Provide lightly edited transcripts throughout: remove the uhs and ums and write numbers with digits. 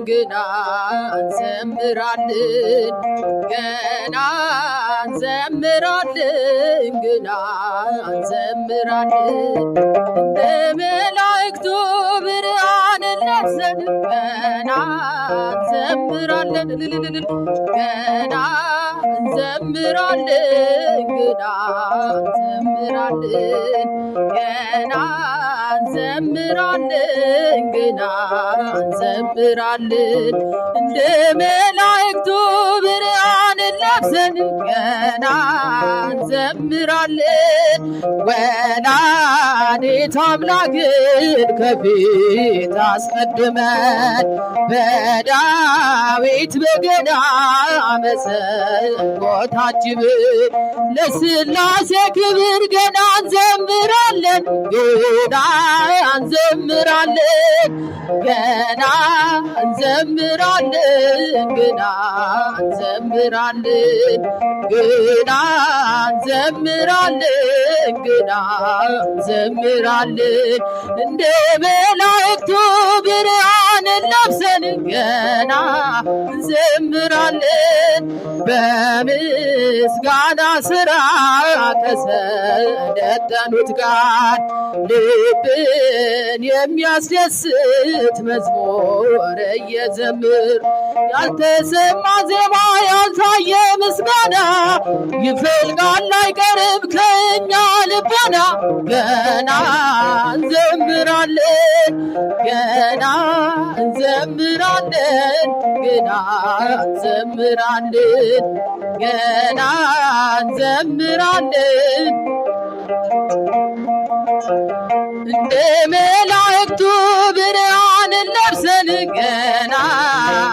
ገና እንዘምራለን ገና እንዘምራለን ገና እንዘምራለን እንደ መላእክቱ ብርሃንን ለብሰን ገና እንዘምራለን ገና እንዘምራለን ገና እንዘምራለን ገና እንዘምራለን ገና እንዘምራለን እንደ መላእክቱ ብርሃንን ለብሰን ገና እንዘምራለን ወላዲተ አምላክን ከፊት አስቀድመን በዳዊት በገና መሰንቆ ታጅበን ለሥላሴ ክብር ገና እንዘምራለን ገና እንዘምራለን ገና እንዘምራለን ገና እንዘምራለን ገና እንዘምራለን ገና እንዘምራለን እንደ መላእክቱ ብርሃንን ለብሰን ገና እንዘምራለን በምስጋና ሥራ ከሰለጠኑት ጋር ልብን የሚያስደስት መዝሙር እየዘምር ያልተሰማ ዜማ ያልታየ ምስጋና ይፈልጋል አይቀርም ከእኛ ልቦና ገና እንዘምራለን ገና እንዘምራለን ገና እንዘምራለን ገና እንዘምራለን እንደ መላእክቱ ብርሃንን ለብሰን ገና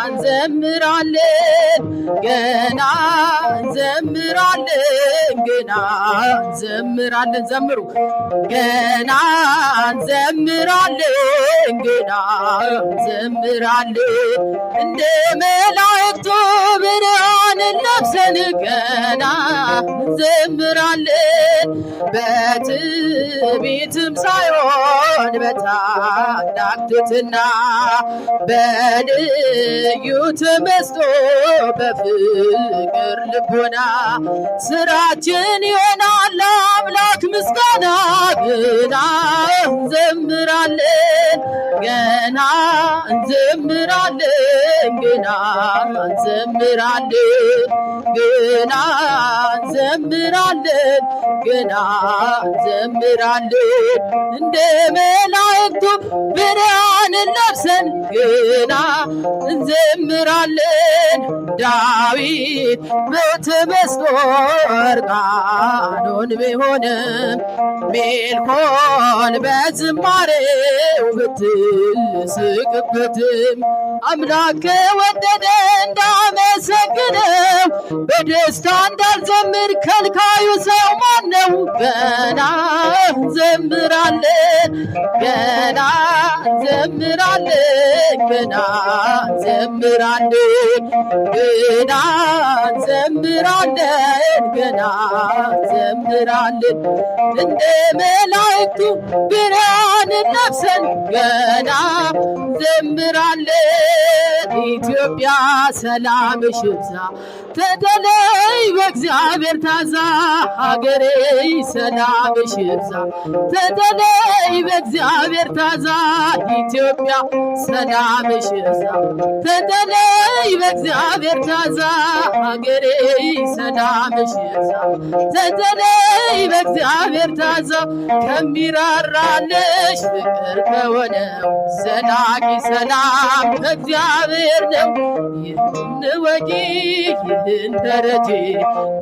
እንዘምራለን ገና እንዘምራለን ገና እንዘምራለን ዘምሩ ገና እንዘምራለን ገና እንዘምራለን እንደ መላእክቱ ብርሃንን ለብሰን ገና እንዘምራለን በትዕቢትም ሳይሆን በታላቅ ትሕትና በልዩ ተመስጦ በፍቅር ልቦና ስራችን ይሆናል አምላክ ምስጋና ገና እንዘምራለን ገና እንዘምራለን ገና እንዘምራለን ገና እንዘምራለን ገና እንዘምራለን እንደ መላእክቱ ብርሃንን ለብሰን ገና እንዘምራለን ዳዊት በተመስጦ እርቃኑን ቢሆንም ሜልኮል በዝማሬው ብትስቅበትም አምላክ ወደደ እንዳመሰግነው በደስታ እንዳልዘምር ከልካዩ ሰው ማነው ገና እንዘምራለን ገና እንዘምራለን ገና እንዘምራለን ገና እንዘምራለን ገና እንዘምራለን እንደ መላእክቱ ብርሃንን ለብሰን ገና እንዘምራለን ኢትዮጵያ ሰላምሽ ይብዛ ተተለይ በእግዚአብሔር ታዛ ሀገሬ ሰላምሽ ይብዛ ተተለይ በእግዚአብሔር ታዛ ኢትዮጵያ ሰላምሽ ይብዛ ተተለይ በእግዚአብሔር ታዛ ሀገሬ ሰላምሽ ይብዛ ተተለይ በእግዚአብሔር ታዛ ከሚራራልሽ ፍቅር ከሆነው ዘላቂ ሰላም እግዚአብሔር ነው ይህን ወቂ ይህን ተረጂ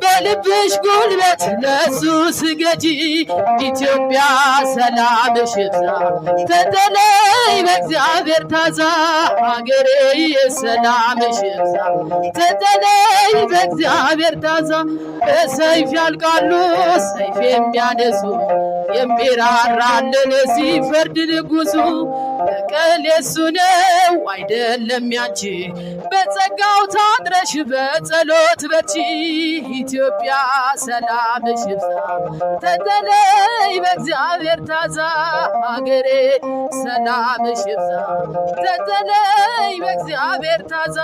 በልብሽ ጉልበት ለሱ ስገጂ ኢትዮጵያ ሰላምሽ ይብዛ ተተለይ በእግዚአብሔር ታዛ ሀገሬ ሰላምሽ ይብዛ ተተለይ በእግዚአብሔር ታዛ በሰይፍ ያልቃሉ ሰይፍ የሚያነሱ የሚራራልን ሲፈርድ ንጉሱ በቀል የሱ ነው አይደለም ያንቺ በጸጋው ታጥረሽ በጸሎት በርቺ ኢትዮጵያ ሰላምሽ ይብዛ ተጠለይ በእግዚአብሔር ታዛ ሀገሬ ሰላምሽ ይብዛ ተጠለይ በእግዚአብሔር ታዛ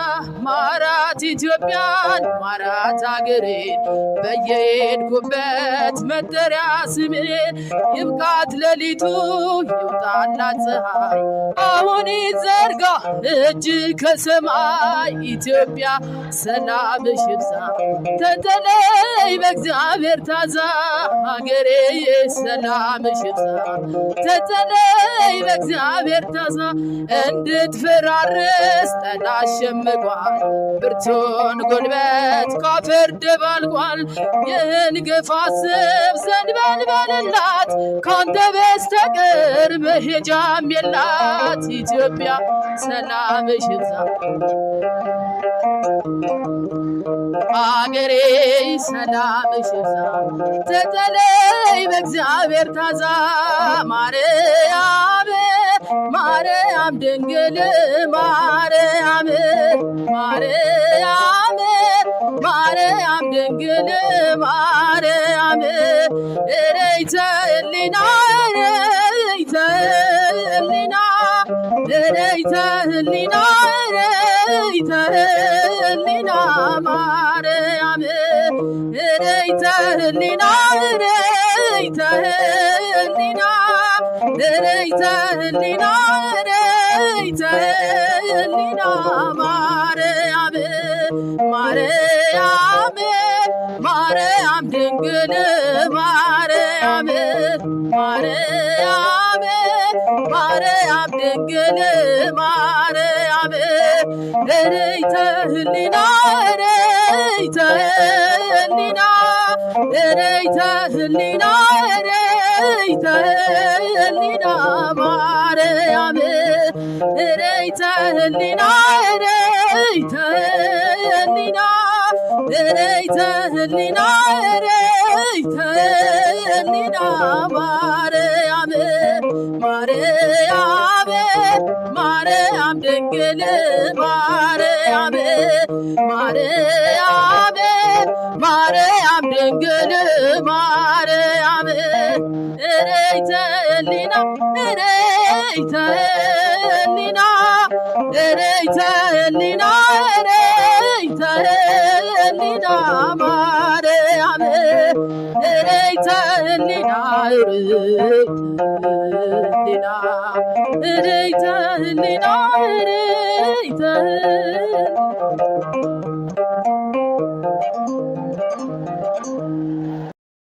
ማራት ኢትዮጵያን ማራት ሀገሬን በየሄድኩበት መጠሪያ ስሜን ይብቃት ሌሊቱ ይውጣላት ፀሐይ አሁን ይዘርጋ እጅ ከሰማይ ኢትዮጵያ ሰላምሽ ይብዛ ተጠለይ በእግዚአብሔር ታዛ ሀገሬ ሰላምሽ ይብዛ ተጠለይ በእግዚአብሔር ታዛ እንድትፈራርስ ጠላት ሸምቋል ብርቱን ጉልበት ካፈር ደባልቋል ይህን ግፍ አስብ ዘንበል በልላት ካንተ በስተቀር መሄጃም የላት ኢትዮጵያ ሰላምሽ ይብዛ አገሬ ሰላምሽ ይብዛ ተጠለይ በእግዚአብሔር ታዛ ማርያም ማርያም ድንግል ማርያም ማርያም ማርያም ድንግል ማርያም እረይተ ህሊና እረይተ ህሊና እረይተ ህሊና እረይተ ህሊና ማርያም እረይተ ህሊና እረይተ ህሊና እረይተ ህሊና እረይተ ህሊና ማርያም ማርያም ማርያም ድንግል ማርያም ማርያም ማርያም ድንግል ማርያም እረይተ ህሊና እረይተ ህሊና እረይተ ህሊና እረይተ ህሊና ማርያም እረይተ ህሊና እረይተ ህሊና እረይተ ህሊና እረይተ ህሊና ማርያም ማርያም ማርያም ድንግል ማርያም ማርያም ማርያም ድንግል ማርያም እረይተ ህሊና እረይተ ህሊና እረይተ ህሊና እረይተ ህሊና ማርያም እረይተ ህሊና እረይተ ህሊና እረይተ ህሊና